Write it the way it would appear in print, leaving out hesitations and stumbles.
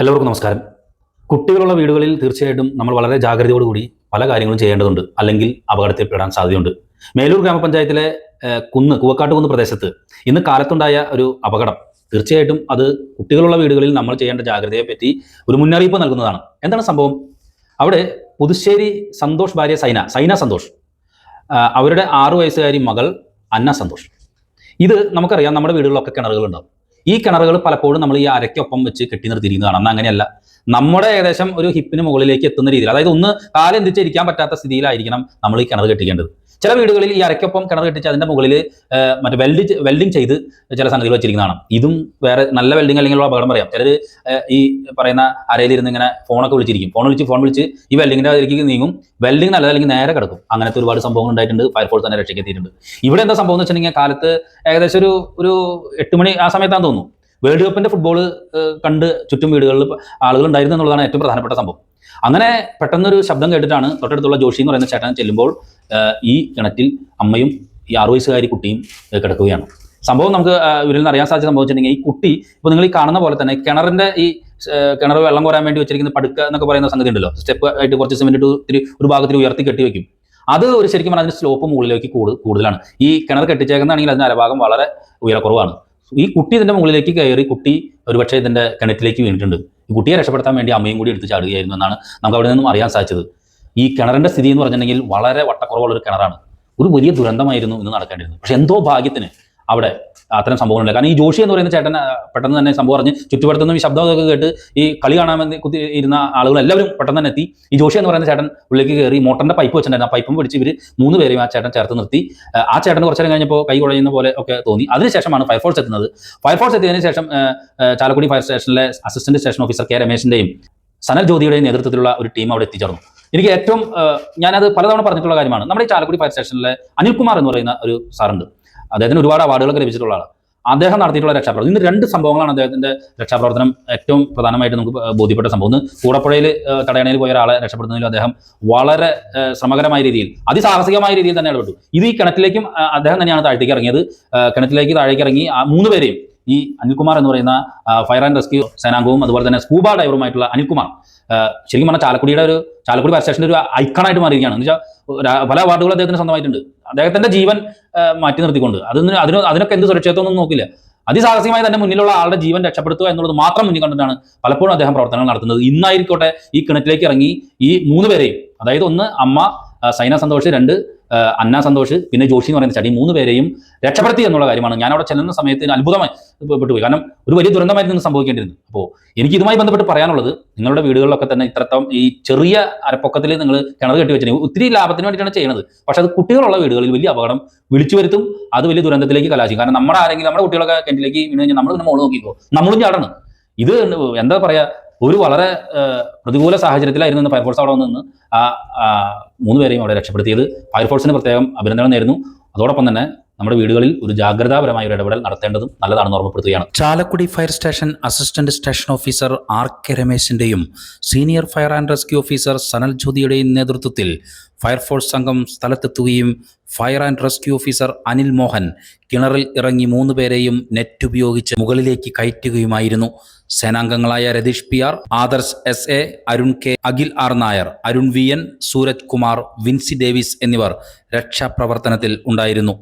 എല്ലാവർക്കും നമസ്കാരം. കുട്ടികളുള്ള വീടുകളിൽ തീർച്ചയായിട്ടും നമ്മൾ വളരെ ജാഗ്രതയോടുകൂടി പല കാര്യങ്ങളും ചെയ്യേണ്ടതുണ്ട്, അല്ലെങ്കിൽ അപകടത്തിൽപ്പെടാൻ സാധ്യതയുണ്ട്. മേലൂർ ഗ്രാമപഞ്ചായത്തിലെ കൂവക്കാട്ടുകുന്ന് പ്രദേശത്ത് ഇന്ന് കാലത്തുണ്ടായ ഒരു അപകടം തീർച്ചയായിട്ടും അത് കുട്ടികളുള്ള വീടുകളിൽ നമ്മൾ ചെയ്യേണ്ട ജാഗ്രതയെ പറ്റി ഒരു മുന്നറിയിപ്പ് നൽകുന്നതാണ്. എന്താണ് സംഭവം? അവിടെ പുതുശ്ശേരി സന്തോഷ് ഭാര്യ സൈന സന്തോഷ്, അവരുടെ 6 വയസ്സുകാരി മകൾ അന്ന സന്തോഷ്. ഇത് നമുക്കറിയാം, നമ്മുടെ വീടുകളിലൊക്കെ കിണറുകളുണ്ടാവും. ഈ കിണറുകൾ പലപ്പോഴും നമ്മൾ ഈ അരയ്ക്കൊപ്പം വെച്ച് കെട്ടി നിർത്തിയിരിക്കുന്നതാണ്. അന്ന് അങ്ങനെയല്ല, നമ്മുടെ ഏകദേശം ഒരു ഹിപ്പിന് മുകളിലേക്ക് എത്തുന്ന രീതിയിൽ, അതായത് ഒന്ന് കാലെന്തിച്ചിരിക്കാൻ പറ്റാത്ത സ്ഥിതിയിലായിരിക്കണം നമ്മൾ ഈ കിണർ കെട്ടിക്കേണ്ടത്. ചില വീടുകളിൽ ഈ അരയ്ക്കൊപ്പം കിണർ കെട്ടിച്ച് അതിൻ്റെ മുകളിൽ മറ്റേ വെൽഡിങ് ചെയ്ത് ചില സംഗതികൾ വെച്ചിരിക്കുന്നതാണ്. ഇതും വേറെ നല്ല വെൽഡിങ് അല്ലെങ്കിൽ അപകടം പറയാം. ചിലർ ഈ പറയുന്ന അരയിലിരുന്ന് ഇങ്ങനെ ഫോണൊക്കെ വിളിച്ചിരിക്കും, ഫോൺ വിളിച്ച് ഈ വെൽഡിങ്ങിൻ്റെ അതിലേക്ക് നീങ്ങും. വെൽഡിങ് നല്ലതല്ലെങ്കിൽ നേരെ കിടക്കും. അങ്ങനത്തെ ഒരുപാട് സംഭവങ്ങൾ ഉണ്ടായിട്ടുണ്ട്. ഫയർഫോഴ്സ് തന്നെ രക്ഷയ്ക്കെത്തിയിട്ടുണ്ട്. ഇവിടെ എന്താ സംഭവം എന്ന് വെച്ചിട്ടുണ്ടെങ്കിൽ, കാലത്ത് ഏകദേശം ഒരു 8 മണി ആ സമയത്താണെന്ന് തോന്നുന്നു, വേൾഡ് കപ്പിന്റെ ഫുട്ബോൾ കണ്ട് ചുറ്റും വീടുകളിൽ ആളുകൾ ഉണ്ടായിരുന്നു എന്നുള്ളതാണ് ഏറ്റവും പ്രധാനപ്പെട്ട സംഭവം. അങ്ങനെ പെട്ടെന്നൊരു ശബ്ദം കേട്ടിട്ടാണ് തൊട്ടടുത്തുള്ള ജോഷി എന്ന് പറയുന്ന ചേട്ടൻ ചെല്ലുമ്പോൾ ഈ കിണറ്റിൽ അമ്മയും ഈ 6 വയസ്സുകാരി കുട്ടിയും കിടക്കുകയാണ്. സംഭവം നമുക്ക് ഇവരിൽ നിന്ന് അറിയാൻ സാധിച്ച സംഭവിച്ചിട്ടുണ്ടെങ്കിൽ, ഈ കുട്ടി ഇപ്പോൾ നിങ്ങൾ ഈ കാണുന്ന പോലെ തന്നെ കിണറിന്റെ കിണർ വെള്ളം കോരാൻ വേണ്ടി വെച്ചിരിക്കുന്ന പടുക്ക എന്നൊക്കെ പറയുന്ന സംഗതി ഉണ്ടല്ലോ, സ്റ്റെപ്പ് ആയിട്ട് കുറച്ച് സിമെന്റ് ഒരു ഭാഗത്തിൽ ഉയർത്തി കെട്ടി വെക്കും. അത് ശരിക്കും പറഞ്ഞാൽ അതിന്റെ സ്ലോപ്പ് മുകളിലേക്ക് കൂടുതലാണ്. ഈ കിണർ കെട്ടിച്ചേക്കുന്നതാണെങ്കിൽ അതിന്റെ അരഭാഗം വളരെ ഉയരക്കുറവാണ്. ഈ കുട്ടി ഇതിന്റെ മുകളിലേക്ക് കയറി, കുട്ടി ഒരുപക്ഷെ ഇതിന്റെ കിണറ്റിലേക്ക് വീണിട്ടുണ്ട്. ഈ കുട്ടിയെ രക്ഷപ്പെടുത്താൻ വേണ്ടി അമ്മയും കൂടി എടുത്ത് ചാടുകയായിരുന്നു എന്നാണ് നമുക്ക് അവിടെ നിന്നും അറിയാൻ സാധിച്ചത്. ഈ കിണറിന്റെ സ്ഥിതി എന്ന് പറഞ്ഞിട്ടുണ്ടെങ്കിൽ വളരെ വട്ടക്കുറവുള്ള ഒരു കിണറാണ്. ഒരു വലിയ ദുരന്തമായിരുന്നു ഇന്ന് നടക്കേണ്ടിരുന്നത്. പക്ഷെ എന്തോ ഭാഗ്യത്തിന് അവിടെ അത്തരം സംഭവങ്ങളില്ല. കാരണം ഈ ജോഷി എന്ന് പറയുന്ന ചേട്ടൻ പെട്ടെന്ന് തന്നെ സംഭവം അറിഞ്ഞ് ചുറ്റുപടുത്തുനിന്ന് ഈ ശബ്ദമൊക്കെ കേട്ട് ഈ കളി കാണാമെന്ന് ഇരുന്ന ആളുകൾ എല്ലാവരും പെട്ടെന്ന് തന്നെ എത്തി. ഈ ജോഷി എന്ന് പറയുന്ന ചേട്ടൻ ഉള്ളിലേക്ക് കയറി മോട്ടറിന്റെ പൈപ്പ് വെച്ചിട്ടുണ്ടായിരുന്നു. ആ പൈപ്പും പിടിച്ച് ഇവർ 3 പേരെയും ആ ചേട്ടൻ ചേർത്ത് നിർത്തി. ആ ചേട്ടൻ കുറച്ചു നേരം കഴിഞ്ഞപ്പോൾ കൈ കുഴയുന്ന പോലെ ഒക്കെ തോന്നി. അതിനുശേഷമാണ് ഫയർഫോഴ്സ് എത്തുന്നത്. ഫയർഫോഴ്സ് എത്തിയതിനു ശേഷം ചാലക്കുടി ഫയർ സ്റ്റേഷനിലെ അസിസ്റ്റന്റ് സ്റ്റേഷൻ ഓഫീസർ കെ രമേശിന്റെയും സനൽ ജ്യോതിയുടെയും നേതൃത്വത്തിലുള്ള ഒരു ടീം അവിടെ എത്തിച്ചേർന്നു. എനിക്ക് ഏറ്റവും ഞാനത് പലതവണ പറഞ്ഞിട്ടുള്ള കാര്യമാണ്. നമ്മുടെ ഈ ചാലക്കുടി ഫയർ സ്റ്റേഷനിലെ അനിൽകുമാർ എന്ന് പറയുന്ന ഒരു സാറുണ്ട്. അദ്ദേഹത്തിന് ഒരുപാട് അവാർഡുകളൊക്കെ ലഭിച്ചിട്ടുള്ള ആളാണ്. അദ്ദേഹം നടത്തിയിട്ടുള്ള രക്ഷാപ്രവർത്തനം, ഇന്ന് 2 സംഭവങ്ങളാണ് അദ്ദേഹത്തിന്റെ രക്ഷാപ്രവർത്തനം ഏറ്റവും പ്രധാനമായിട്ട് നമുക്ക് ബോധ്യപ്പെട്ട സംഭവം. ഒന്ന്, കൂടപ്പുഴയിൽ തടയണയിൽ പോയ ഒരാളെ രക്ഷപ്പെടുന്നതിൽ അദ്ദേഹം വളരെ ശ്രമകരമായ രീതിയിൽ, അതിസാഹസികമായ രീതിയിൽ തന്നെ ഇടപെട്ടു. ഇത് ഈ കിണറ്റിലേക്കും അദ്ദേഹം തന്നെയാണ് താഴത്തേക്ക് ഇറങ്ങിയത്. കിണറ്റിലേക്ക് താഴേക്ക് ഇറങ്ങി 3 പേരെയും ഈ അനിൽകുമാർ എന്ന് പറയുന്ന ഫയർ ആൻഡ് റെസ്ക്യൂ സേനാംഗവും അതുപോലെ തന്നെ സ്കൂബ ഡൈവറുമായിട്ടുള്ള അനിൽകുമാർ ശരിക്കും പറഞ്ഞാൽ ചാലക്കുടി ഫയർ സ്റ്റേഷന്റെ ഒരു ഐക്കണായിട്ട് മാറിയിരിക്കുകയാണ്. എന്ന് വെച്ചാൽ പല അവാർഡുകൾ അദ്ദേഹത്തിന് സ്വന്തമായിട്ടുണ്ട്. അദ്ദേഹത്തിന്റെ ജീവൻ മാറ്റി നിർത്തിക്കൊണ്ട് അതിനൊക്കെ എന്ത് സുരക്ഷിതത്വമൊന്നും നോക്കില്ല. അതിസാഹസികമായി തന്നെ മുന്നിലുള്ള ആളുടെ ജീവൻ രക്ഷപ്പെടുത്തുക എന്നുള്ളത് മാത്രം മുന്നിൽ കണ്ടിട്ടാണ് പലപ്പോഴും അദ്ദേഹം പ്രവർത്തനങ്ങൾ നടത്തുന്നത്. ഇന്നായിരിക്കട്ടെ ഈ കിണറ്റിലേക്ക് ഇറങ്ങി ഈ 3 പേരെയും, അതായത് ഒന്ന് അമ്മ സൈന സന്തോഷ്, 2 അന്ന സന്തോഷ്, പിന്നെ ജോഷി എന്ന് പറയുന്ന ചടി, 3 പേരെയും രക്ഷപ്പെടുത്തി എന്നുള്ള കാര്യമാണ് ഞാൻ അവിടെ ചെല്ലുന്ന സമയത്ത് അത്ഭുതമായി പെട്ടുപോയി. കാരണം ഒരു വലിയ ദുരന്തമായിരുന്നു സംഭവിക്കേണ്ടിരുന്നത്. അപ്പോൾ എനിക്ക് ഇതുമായി ബന്ധപ്പെട്ട് പറയാനുള്ളത്, നിങ്ങളുടെ വീടുകളിലൊക്കെ തന്നെ ഇത്രത്തോളം ഈ ചെറിയ അരപ്പൊക്കത്തിൽ നിങ്ങൾ കിണർ കെട്ടി വെച്ചിട്ടുണ്ടെങ്കിൽ ഒത്തിരി ലാഭത്തിന് വേണ്ടിയിട്ടാണ് ചെയ്യുന്നത്. പക്ഷെ അത് കുട്ടികളുള്ള വീടുകളിൽ വലിയ അപകടം വിളിച്ചു വരുത്തും. അത് വലിയ ദുരന്തത്തിലേക്ക് കലാശിക്കും. കാരണം നമ്മുടെ കുട്ടികളൊക്കെ കിണറ്റിലേക്ക് വീണ് കഴിഞ്ഞാൽ നമ്മൾ മോള് നോക്കിക്കോ, നമ്മളും ചാടണം. ഇത് എന്താ പറയാ, ഒരു വളരെ പ്രതികൂല സാഹചര്യത്തിലായിരുന്നു ഫയർഫോഴ്സ് അവിടെ നിന്ന് ആ 3 പേരെയും അവിടെ രക്ഷപ്പെടുത്തിയത്. ഫയർഫോഴ്സിന് പ്രത്യേകം അഭിനന്ദനം നേരുന്നു. അതോടൊപ്പം തന്നെ നമ്മുടെ വീടുകളിൽ ഒരു ജാഗ്രതാപരമായ ഒരു ഇടപെടൽ നടത്തേണ്ടതും നല്ലതാണെന്ന് ഓർമ്മപ്പെടുത്തുകയാണ്. Chalakudy fire station assistant station officer R K രമേശിന്റെയും senior fire and rescue officer Sanal ജ്യോതിയുടെയും നേതൃത്വത്തിൽ ഫയർഫോഴ്സ് സംഘം സ്ഥലത്തെത്തുകയും fire and rescue officer Anil Mohan കിണറിൽ ഇറങ്ങി 3 പേരെയും നെറ്റ് ഉപയോഗിച്ച് മുകളിലേക്ക് കയറ്റുകയുമായിരുന്നു. സേനാംഗങ്ങളായ Ratheesh PR, Adarsh SA, Arun K, Akhil R Nair, Arun VN, Sooraj Kumar, Vincy Davis എന്നിവർ രക്ഷാപ്രവർത്തനത്തിൽ ഉണ്ടായിരുന്നു.